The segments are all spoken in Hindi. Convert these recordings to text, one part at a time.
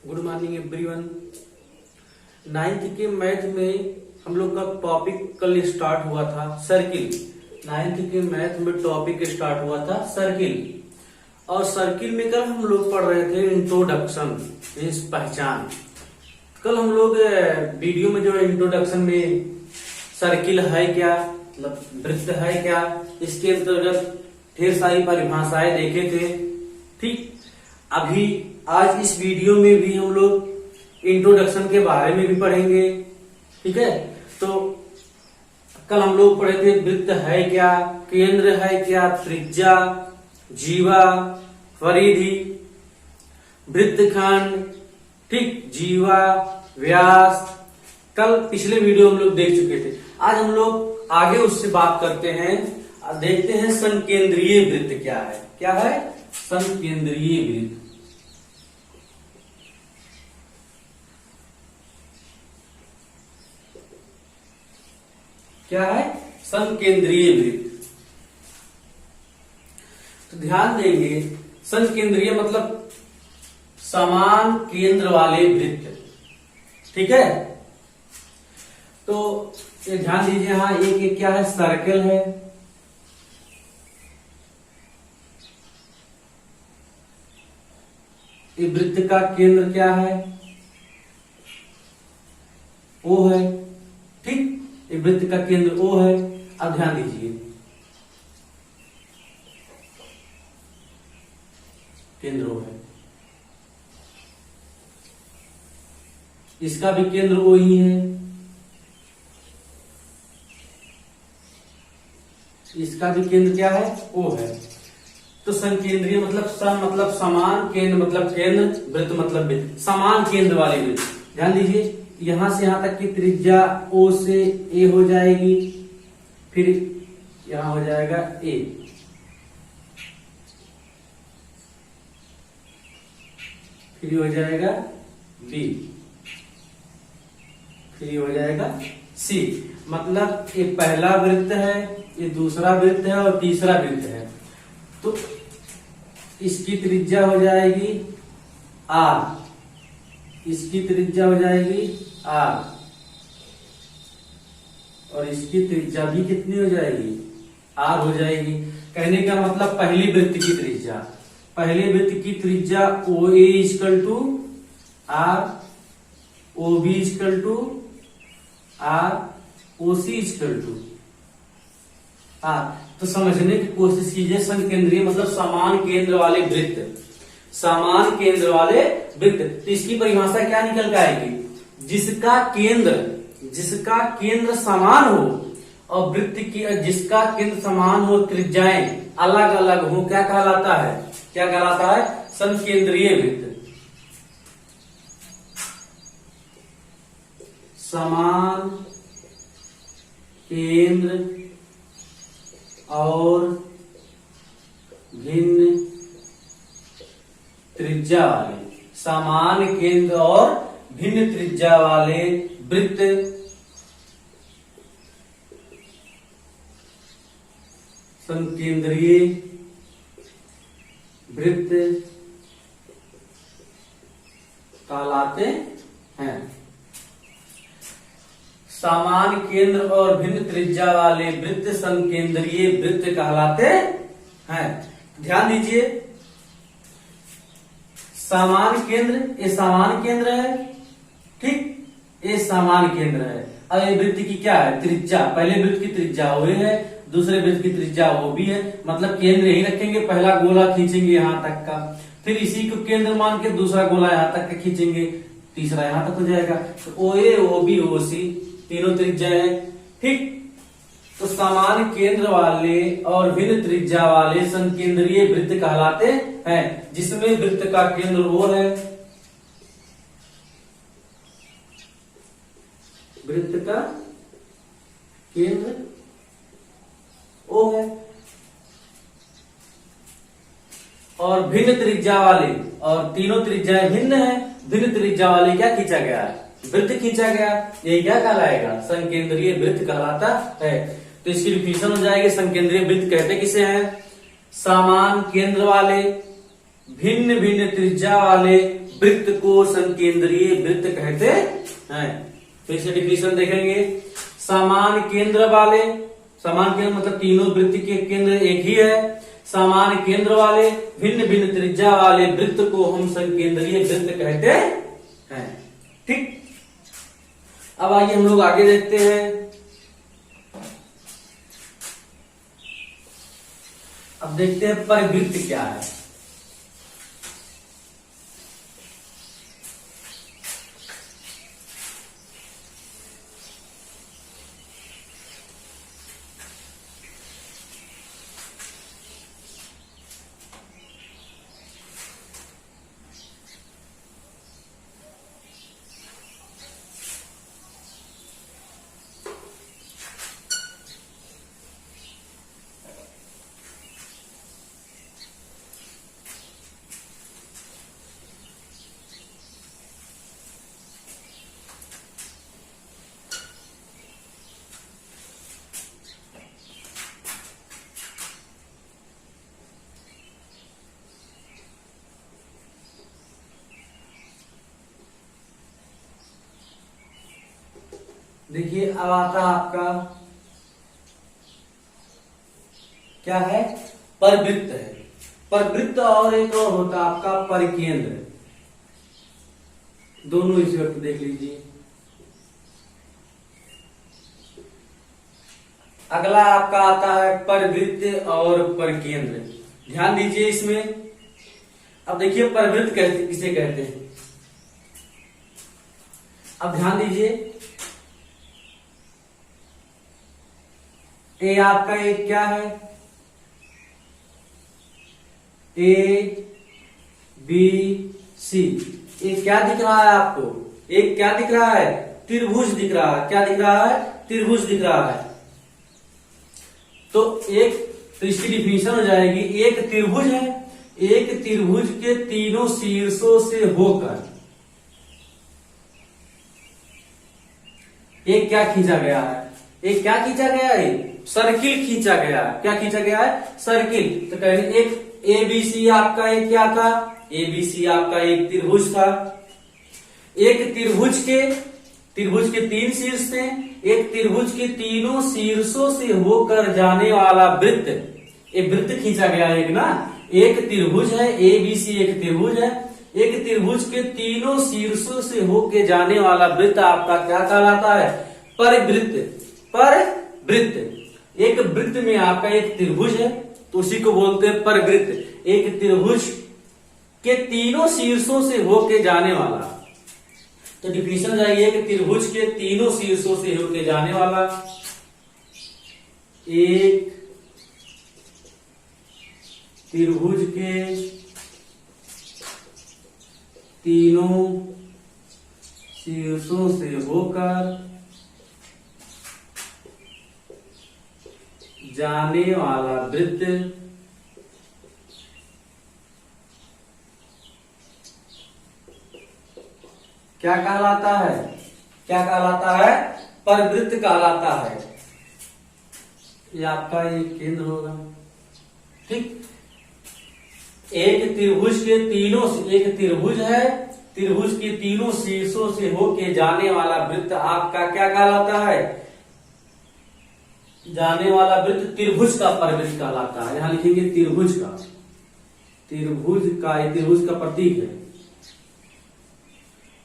Good morning everyone. नाइन्थ के मैथ में हम लोग का टॉपिक कल स्टार्ट हुआ था सर्किल। नाइन्थ के मैथ में टॉपिक स्टार्ट हुआ था सर्किल, और सर्किल में कल हम लोग पढ़ रहे थे इंट्रोडक्शन, मीन्स पहचान। कल हम लोग वीडियो में जो इंट्रोडक्शन में सर्किल है क्या, मतलब वृत्त है क्या, इसके अंतर्गत ढेर सारी परिभाषाएं देखे थे। ठीक, अभी आज इस वीडियो में भी हम लोग इंट्रोडक्शन के बारे में भी पढ़ेंगे। ठीक है, तो कल हम लोग पढ़े थे वृत्त है क्या, केंद्र है क्या, त्रिज्या, जीवा, परिधि, वृत्तखंड, ठीक, जीवा, व्यास। कल पिछले वीडियो हम लोग देख चुके थे। आज हम लोग आगे उससे बात करते हैं, देखते हैं संकेंद्रीय वृत्त क्या है। क्या है संकेंद्रीय वृत्त? क्या है संकेंद्रीय वृत्त? तो ध्यान देंगे, संकेंद्रीय मतलब समान केंद्र वाले वृत्त। ठीक है, तो ये ध्यान दीजिए, यहां एक क्या है, सर्कल है। ये वृत्त का केंद्र क्या है, ओ है। ठीक, ये वृत्त का केंद्र ओ है। अब ध्यान दीजिए, केंद्र ओ है, इसका भी केंद्र ओ ही है, इसका भी केंद्र क्या है, ओ है। तो संकेंद्रीय मतलब सम मतलब समान, केंद्र मतलब केंद्र, वृत्त मतलब वृत्त, समान केंद्र वाले वृत्त। ध्यान दीजिए, यहां से यहां तक की त्रिज्या ओ से ए हो जाएगी, फिर यहां हो जाएगा ए, फिर हो जाएगा बी, फिर हो जाएगा सी। मतलब ये पहला वृत्त है, ये दूसरा वृत्त है और तीसरा वृत्त है। तो इसकी त्रिज्या हो जाएगी आर, इसकी त्रिज्या हो जाएगी आर, और इसकी त्रिज्या भी कितनी हो जाएगी, आर हो जाएगी। कहने का मतलब पहली वृत्त की त्रिज्या, पहले वृत्त की त्रिज्या O A equal to R, O B equal to R, O C equal to R. तो समझने की कोशिश कीजिए, संकेंद्रीय मतलब समान केंद्र वाले वृत्त, समान केंद्र वाले वृत्त। तो इसकी परिभाषा क्या निकल के आएगी, जिसका केंद्र समान हो और वृत्त की जिसका केंद्र समान हो, त्रिज्याएं अलग अलग हो, क्या कहलाता है, क्या कहलाता है, संकेंद्रीय वृत्त। समान केंद्र और भिन्न त्रिज्या वाले, समान केंद्र और भिन्न त्रिज्या वाले वृत्त संकेंद्रीय वृत्त कहलाते हैं। समान केंद्र और भिन्न त्रिज्या वाले वृत्त संकेंद्रीय वृत्त कहलाते हैं। ध्यान दीजिए, समान केंद्र, ये समान केंद्र है, ठीक, ये समान केंद्र है। अब ये वृत्त की क्या है, त्रिज्या, पहले वृत्त की त्रिज्या ओ है, दूसरे वृत्त की त्रिज्या ओ भी है, मतलब केंद्र यही रखेंगे, पहला गोला खींचेंगे यहां तक का, फिर इसी को केंद्र मान के दूसरा गोला यहां तक का खींचेंगे, तीसरा यहां तक हो जाएगा। तो ओ ए, ओ बी, ओ सी, तीनों त्रिज्या है। ठीक, तो समान केंद्र वाले और भिन्न त्रिज्या वाले संकेंद्रीय वृत्त कहलाते हैं, जिसमें वृत्त का केंद्र वो है, वृत्त का केंद्र ओ है, और भिन्न त्रिज्या वाले, और तीनों त्रिज्याएं भिन्न है, भिन्न त्रिज्या वाले क्या खींचा गया है, वृत्त खींचा गया, ये क्या कहलाएगा, संकेंद्रीय वृत्त कहलाता है। तो इसकी डिफिनेशन हो जाएगी, संकेंद्रीय वृत्त कहते किसे हैं, समान केंद्र वाले भिन्न भिन्न त्रिज्या वाले वृत्त को संकेंद्रीय वृत्त कहते हैं। फिर से डिफिनेशन देखेंगे। समान केंद्र वाले, समान केंद्र मतलब तीनों वृत्त के केंद्र एक ही है। समान केंद्र वाले भिन्न भिन्न त्रिज्या वाले वृत्त को हम संकेंद्रीय वृत्त कहते हैं। ठीक, अब आइए हम लोग आगे देखते हैं। अब देखते हैं परिवृत्त क्या है। देखिए अब आता आपका क्या है, परिवृत्त है। परिवृत्त और एक और होता आपका परिकेंद्र। दोनों इस वक्त देख लीजिए। अगला आपका आता है परिवृत्त और परिकेंद्र। ध्यान दीजिए इसमें। अब देखिए परिवृत्त किसे कहते हैं। अब ध्यान दीजिए, ए आपका एक क्या है, ए बी सी। एक क्या दिख रहा है आपको, एक क्या दिख रहा है, त्रिभुज दिख रहा है। क्या दिख रहा है, त्रिभुज दिख रहा है। तो इसकी डिफिनेशन हो जाएगी, एक त्रिभुज है, एक त्रिभुज के तीनों शीर्षों से होकर एक क्या खींचा गया है, एक क्या खींचा गया है, सर्किल खींचा गया है। क्या खींचा गया है, सर्किल। तो कहेंगे एक एबीसी आपका एक क्या था, एबीसी आपका एक त्रिभुज था। एक त्रिभुज के तीन शीर्ष थे। एक त्रिभुज के तीनों शीर्षों से होकर जाने वाला वृत्त, एक वृत्त खींचा गया है एक ना। एक त्रिभुज है, एबीसी एक त्रिभुज है। एक त्रिभुज के तीनों शीर्षों से होकर जाने वाला वृत्त आपका क्या कहलाता है, परिवृत्त। परिवृत्त, एक वृत्त में आपका एक त्रिभुज है तो उसी को बोलते हैं परिवृत्त। एक त्रिभुज के तीनों शीर्षों से होके जाने वाला। तो डिफिनेशन जाएगी, एक त्रिभुज के तीनों शीर्षों से होके जाने वाला। एक त्रिभुज के तीनों शीर्षों से होकर जाने वाला वृत्त क्या कहलाता है, क्या कहलाता है, परिवृत्त कहलाता है। ये आपका एक केंद्र होगा। ठीक, एक त्रिभुज के तीनों, एक त्रिभुज है, त्रिभुज के तीनों शीर्षों से होके जाने वाला वृत्त आपका क्या कहलाता है, जाने वाला वृत्त त्रिभुज का परिवृत्त कहलाता है। यहां लिखेंगे त्रिभुज का, त्रिभुज का, ये त्रिभुज का प्रतीक है,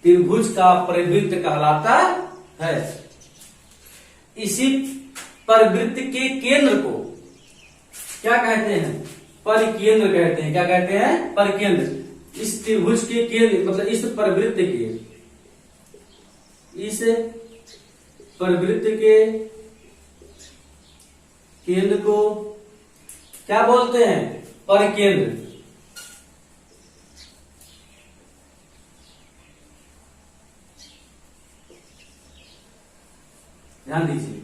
त्रिभुज का परिवृत्त कहलाता है। इसी परिवृत्त के केंद्र को क्या कहते हैं, परिकेंद्र कहते हैं। क्या कहते हैं, परिकेंद्र। इस त्रिभुज के केंद्र मतलब इस परिवृत्त के, इस परिवृत्त के केंद्र को क्या बोलते हैं, परिकेंद्र। ध्यान दीजिए,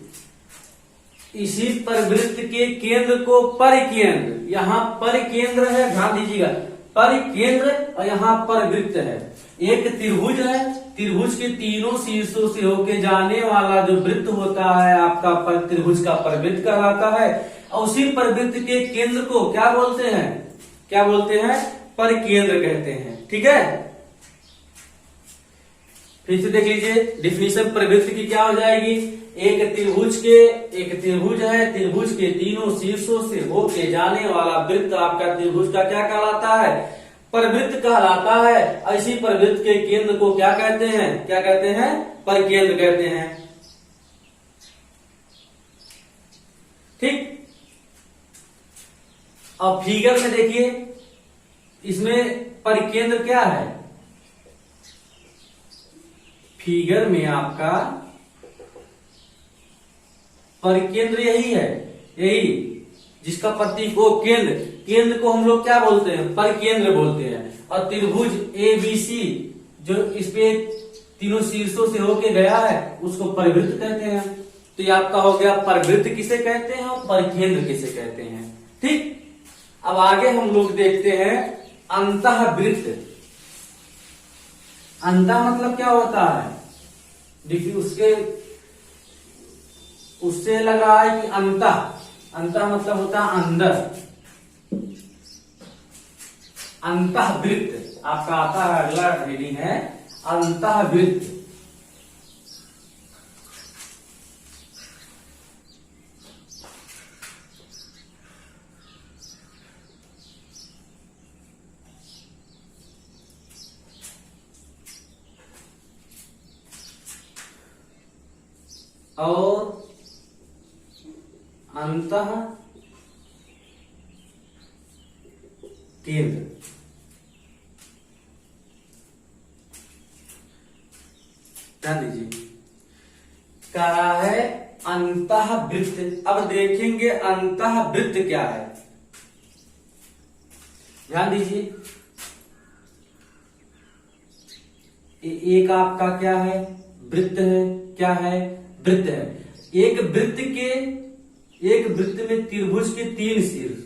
इसी परिवृत्त के केंद्र को परिकेंद्र, यहां परिकेंद्र है, ध्यान दीजिएगा, परिकेंद्र और यहां परिवृत्त है। एक त्रिभुज है, त्रिभुज के तीनों शीर्षों से होके जाने वाला जो वृत्त होता है आपका त्रिभुज का परिवृत्त कहलाता है। और उसी परिवृत्त के केंद्र को क्या बोलते हैं, क्या बोलते हैं, परिकेंद्र कहते हैं। ठीक है, फिर से देख लीजिए डिफिनीशन परिवृत्त की क्या हो जाएगी। एक त्रिभुज है, त्रिभुज के तीनों शीर्षों से होके जाने वाला वृत्त आपका त्रिभुज का क्या कहलाता है, परिवृत्त कहलाता है। ऐसी परिवृत्त के केंद्र को क्या कहते हैं, क्या कहते हैं, परिकेंद्र कहते हैं। ठीक। अब फिगर में देखिए, इसमें परिकेंद्र क्या है, फिगर में आपका परिकेंद्र यही है, यही जिसका प्रतीक हो केंद्र, केंद्र को हम लोग क्या बोलते हैं, परिकेंद्र बोलते हैं। और त्रिभुज ABC जो इस पे तीनों शीर्षों से होके गया है उसको परिवृत्त कहते हैं। तो ये आपका हो गया परिवृत्त किसे कहते हैं और परिकेंद्र किसे कहते हैं। ठीक। अब आगे हम लोग देखते हैं अंतःवृत्त। अंतः मतलब क्या होता है, देखिए उससे लग रहा है कि अंतः मतलब होता है अंदर। अंतःवृत्त आपका आता है, अगला रीडिंग है अंतःवृत्त। और अंतः केंद्र। ध्यान दीजिए, कहा है अंतःवृत्त। अब देखेंगे अंतःवृत्त क्या है। ध्यान दीजिए, एक आपका क्या है, वृत्त है, क्या है, वृत्त है। एक वृत्त में त्रिभुज के 3 शीर्ष,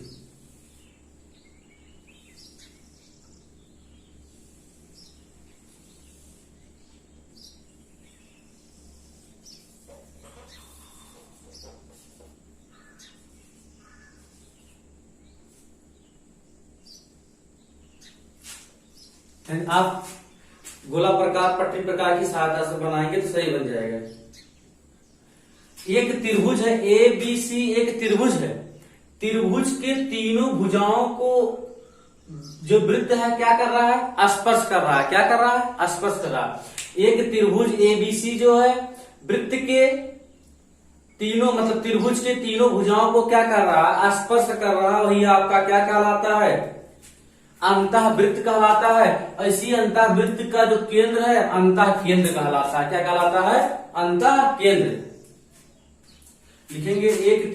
आप गोला प्रकार पट्टी प्रकार की सहायता से बनाएंगे तो सही बन जाएगा। एक त्रिभुज है ABC, एक त्रिभुज है, त्रिभुज के तीनों भुजाओं को जो वृत्त है क्या कर रहा है, स्पर्श कर रहा है। क्या कर रहा है, स्पर्श कर रहा है। एक त्रिभुज ABC जो है वृत्त के तीनों मतलब त्रिभुज के तीनों भुजाओं को क्या कर रहा है, स्पर्श कर रहा है। वही आपका क्या कहलाता है, अंतःवृत्त कहलाता है। ऐसी अंतःवृत्त का जो केंद्र है अंतःकेंद्र कहलाता है। क्या कहलाता है, अंतःकेंद्र। लिखेंगे एक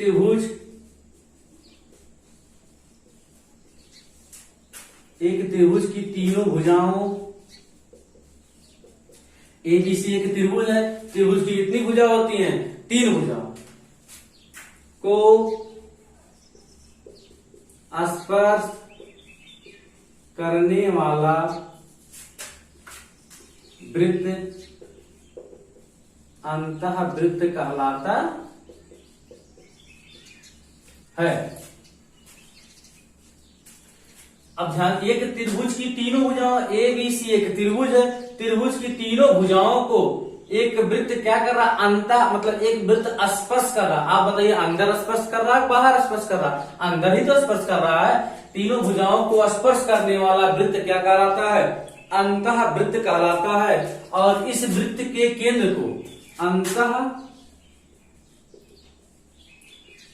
त्रिभुज की तीनों भुजाओं, ABC एक त्रिभुज है, त्रिभुज की कितनी भुजा होती हैं, 3 भुजाओं को स्पर्श करने वाला वृत्त अंतःवृत्त कहलाता है। अब ध्यान, एक त्रिभुज की तीनों भुजाओं ABC एक त्रिभुज है, त्रिभुज की तीनों भुजाओं को एक वृत्त क्या कर रहा, अंतः मतलब एक वृत्त स्पर्श कर रहा। आप बताइए अंदर स्पर्श कर रहा है बाहर स्पर्श कर रहा, अंदर ही तो स्पर्श कर रहा है। तीनों भुजाओं को स्पर्श करने वाला वृत्त क्या कहलाता है, अंतःवृत्त कहलाता है। और इस वृत्त के केंद्र को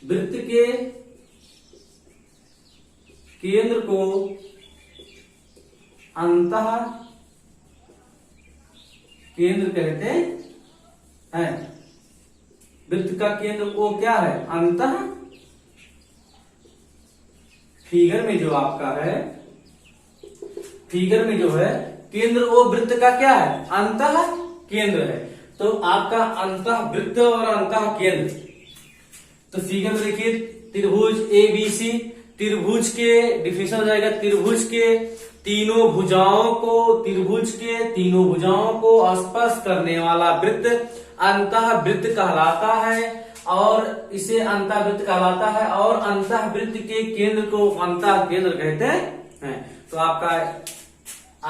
वृत्त के केंद्र को अंतःकेंद्र कहते हैं। वृत्त का केंद्र को क्या है, अंतः। फिगर में जो आपका है, फिगर में जो है केंद्र वो वृत्त का क्या है, अंतः केंद्र है। तो आपका अंतः वृत्त और अंतः केंद्र। तो फिगर में देखिए त्रिभुज ABC, त्रिभुज के डिफिनेशन हो जाएगा, त्रिभुज के तीनों भुजाओं को स्पर्श करने वाला वृत्त अंतःवृत्त कहलाता है। और इसे अंतःवृत्त कहलाता है। और अंतःवृत्त के केंद्र को अंतःकेंद्र कहते हैं। तो आपका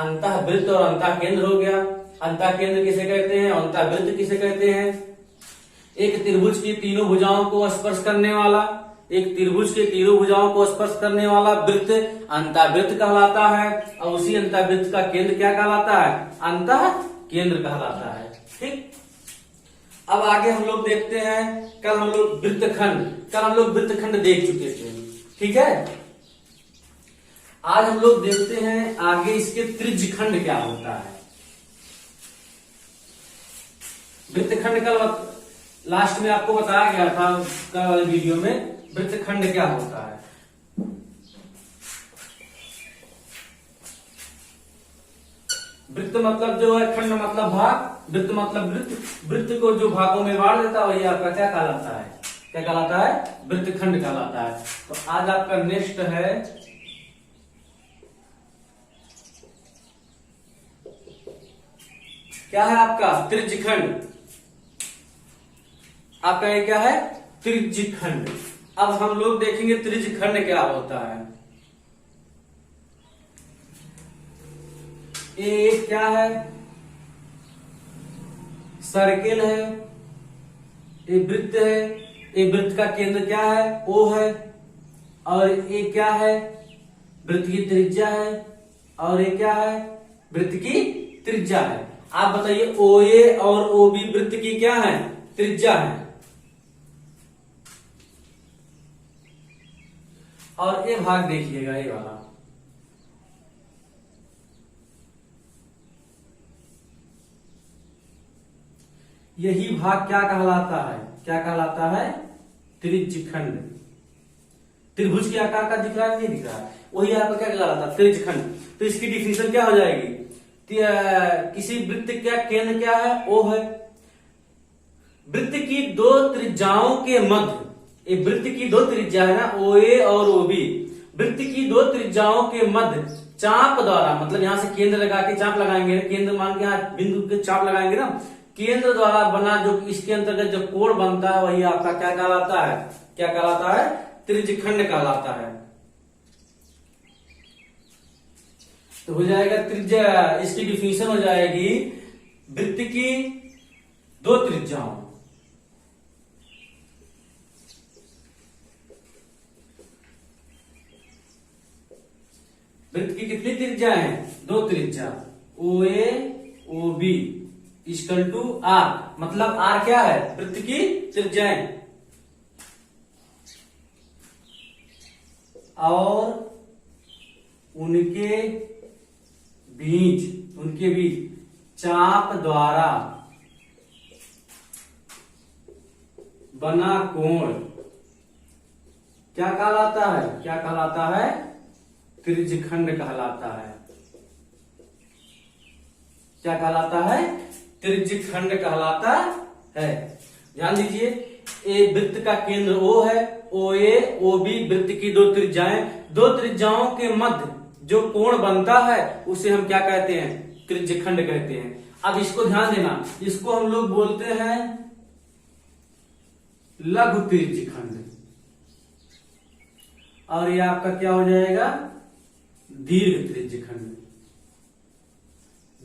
अंतःवृत्त और अंतःकेंद्र हो गया। अंतःकेंद्र किसे कहते हैं, अंतःवृत्त किसे कहते हैं। एक त्रिभुज की तीनों भुजाओं को स्पर्श करने वाला, एक त्रिभुज के तीनों भुजाओं को स्पर्श करने वाला वृत्त अंतःवृत्त कहलाता है, और उसी अंतःवृत्त का केंद्र क्या कहलाता है, अंतःकेंद्र कहलाता है। ठीक, अब आगे हम लोग देखते हैं, कल हम लोग वृत्तखंड देख चुके थे। ठीक है, आज हम लोग देखते हैं आगे इसके त्रिज्यखंड क्या होता है। वृत्तखंड कल लास्ट में आपको बताया गया था कल वाले वीडियो में, वृत्तखंड क्या होता है। वृत्त मतलब जो है, खंड मतलब भाग, वृत्त मतलब वृत्त को जो भागों में बांट देता है वही आपका क्या कहलाता है, क्या कहलाता है, वृत्तखंड कहलाता है। तो आज आपका नेक्स्ट है क्या है आपका त्रिज्यखंड। आपका ये क्या है, त्रिज्यखंड। अब हम लोग देखेंगे त्रिज्यखंड क्या होता है। ये क्या है, सर्किल है, ये वृत्त है, ये वृत्त का केंद्र क्या है, O है, और ये क्या है, वृत्त की त्रिज्या है, और ये क्या है, वृत्त की त्रिज्या है। आप बताइए OA और OB वृत्त की क्या है, त्रिज्या है, और ये भाग देखिएगा, ये वाला यही भाग क्या कहलाता है, क्या कहलाता है, त्रिज्यखंड। त्रिभुज के आकार का दिख रहा है, नहीं दिख रहा है, वही आपका क्या कहलाता है, त्रिज्यखंड। तो इसकी डिफिनेशन क्या हो जाएगी, किसी वृत्त का केंद्र क्या है, O है, वृत्त की दो त्रिज्याओं के मध्य, ये वृत्त की दो त्रिज्या है ना, OA और OB, वृत्त की दो त्रिज्याओं के मध्य चाप द्वारा, मतलब यहां से केंद्र लगा के चाप लगाएंगे, केंद्र मान के यहाँ बिंदु के चाप लगाएंगे ना, केंद्र द्वारा बना जो इसके अंतर्गत जो कोण बनता है वही आपका क्या कहलाता है, क्या कहलाता है, त्रिज्यखंड कहलाता है। तो हो जाएगा त्रिज्या, इसकी डिफिनेशन हो जाएगी वृत्त की दो त्रिज्याओं, वृत्त की कितनी त्रिज्या है, दो त्रिज्या, OA OB equal to R, मतलब R क्या है, वृत्त की त्रिज्याएं, और उनके बीच चाप द्वारा बना कोण क्या कहलाता है, क्या कहलाता है, त्रिज्यखंड कहलाता है। क्या कहलाता है, त्रिज्यखंड कहलाता है। ध्यान दीजिए, ए वृत्त का केंद्र O है, OA OB वृत्त की दो त्रिज्याएं, दो त्रिज्याओं के मध्य जो कोण बनता है उसे हम क्या कहते हैं, त्रिज्यखंड कहते हैं। अब इसको ध्यान देना, इसको हम लोग बोलते हैं लघु त्रिज्यखंड, और ये आपका क्या हो जाएगा, दीर्घ त्रिज्यखंड।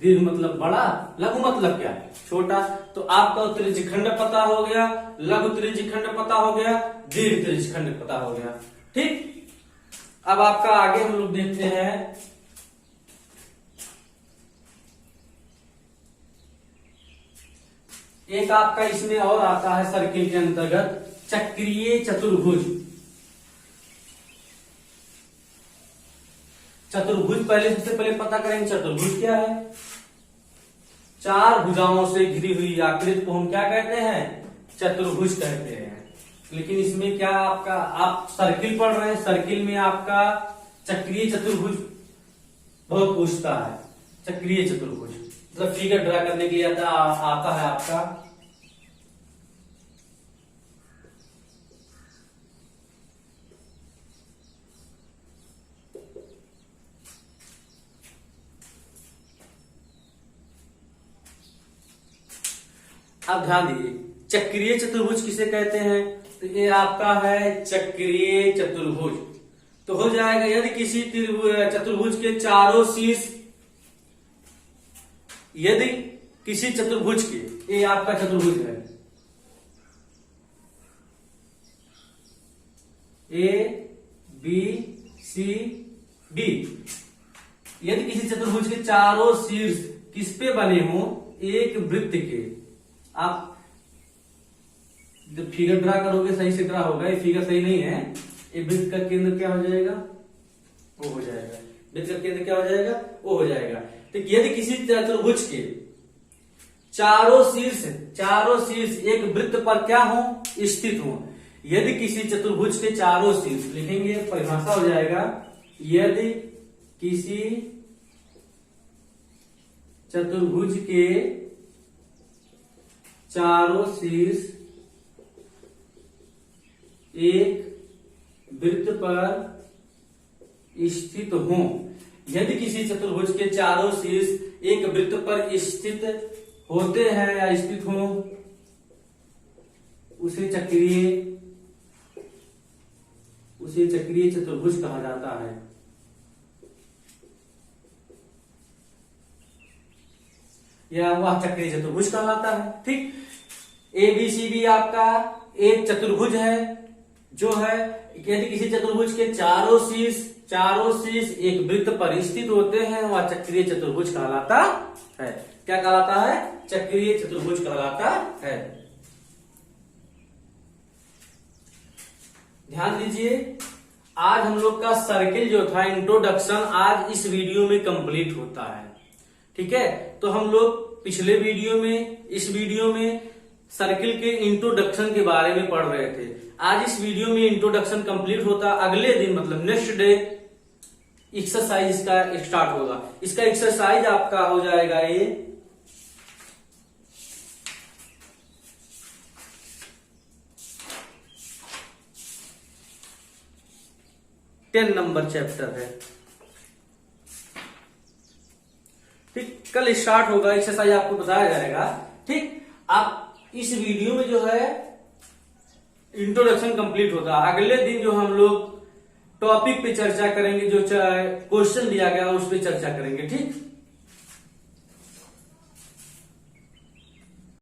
दीर्घ मतलब बड़ा, लघु मतलब क्या है, छोटा। तो आपका त्रिज्यखंड पता हो गया, लघु त्रिज्यखंड पता हो गया, दीर्घ त्रिज्यखंड पता हो गया। ठीक, अब आपका आगे हम लोग देखते हैं एक आपका इसमें और आता है सर्किल के अंतर्गत चक्रीय चतुर्भुज। चतुर्भुज पहले, सबसे पहले पता करेंगे चतुर्भुज क्या है। चार भुजाओं से घिरी हुई आकृति को हम क्या कहते हैं, चतुर्भुज कहते हैं। लेकिन इसमें क्या आपका, आप सर्किल पढ़ रहे हैं, सर्किल में आपका चक्रीय चतुर्भुज बहुत पूछता है। चक्रीय चतुर्भुज मतलब फिगर ड्रा करने के लिए आता है आपका। अब ध्यान दीजिए, चक्रीय चतुर्भुज किसे कहते हैं, तो ये आपका है चक्रीय चतुर्भुज। तो हो जाएगा यदि किसी चतुर्भुज के चारों शीर्ष, यदि किसी चतुर्भुज के, ये आपका चतुर्भुज है, ए बी सी डी। यदि किसी चतुर्भुज के चारों शीर्ष किस पे बने हो, एक वृत्त के। आप जब फिगर ड्रा करोगे सही से ड्रा होगा, ये फिगर सही नहीं है। ये वृत्त का केंद्र क्या हो जाएगा, वो हो जाएगा। वृत्त का केंद्र क्या हो जाएगा, वो हो जाएगा। तो यदि किसी चतुर्भुज के चारों शीर्ष एक वृत्त पर क्या हो, स्थित हो। यदि किसी चतुर्भुज के चारों शीर्ष, लिखेंगे परिभाषा हो जाएगा, यदि किसी चतुर्भुज के चारों शीर्ष एक वृत्त पर स्थित हो। यदि किसी चतुर्भुज के चारों शीर्ष एक वृत्त पर स्थित होते हैं या स्थित हो, उसे चक्रीय चतुर्भुज कहा जाता है। या वह चक्रीय चतुर्भुज कहलाता है। ठीक, ABCD आपका एक चतुर्भुज है, जो है यदि किसी चतुर्भुज के चारों शीर्ष एक वृत्त पर स्थित होते हैं, वह चक्रीय चतुर्भुज कहलाता है। क्या कहलाता है, चक्रीय चतुर्भुज कहलाता है। ध्यान दीजिए, आज हम लोग का सर्किल जो था इंट्रोडक्शन, आज इस वीडियो में कंप्लीट होता है। ठीक है, तो हम लोग पिछले वीडियो में, इस वीडियो में सर्किल के इंट्रोडक्शन के बारे में पढ़ रहे थे। आज इस वीडियो में इंट्रोडक्शन कंप्लीट होता, अगले दिन मतलब नेक्स्ट डे एक्सरसाइज इसका स्टार्ट होगा। इसका एक्सरसाइज आपका हो जाएगा ये 10 नंबर चैप्टर है। ठीक, कल स्टार्ट होगा, एक्सरसाइज आपको बताया जाएगा। ठीक, आप इस वीडियो में जो है इंट्रोडक्शन कंप्लीट होता है। अगले दिन जो हम लोग टॉपिक पे चर्चा करेंगे, जो क्वेश्चन दिया गया उस पर चर्चा करेंगे। ठीक।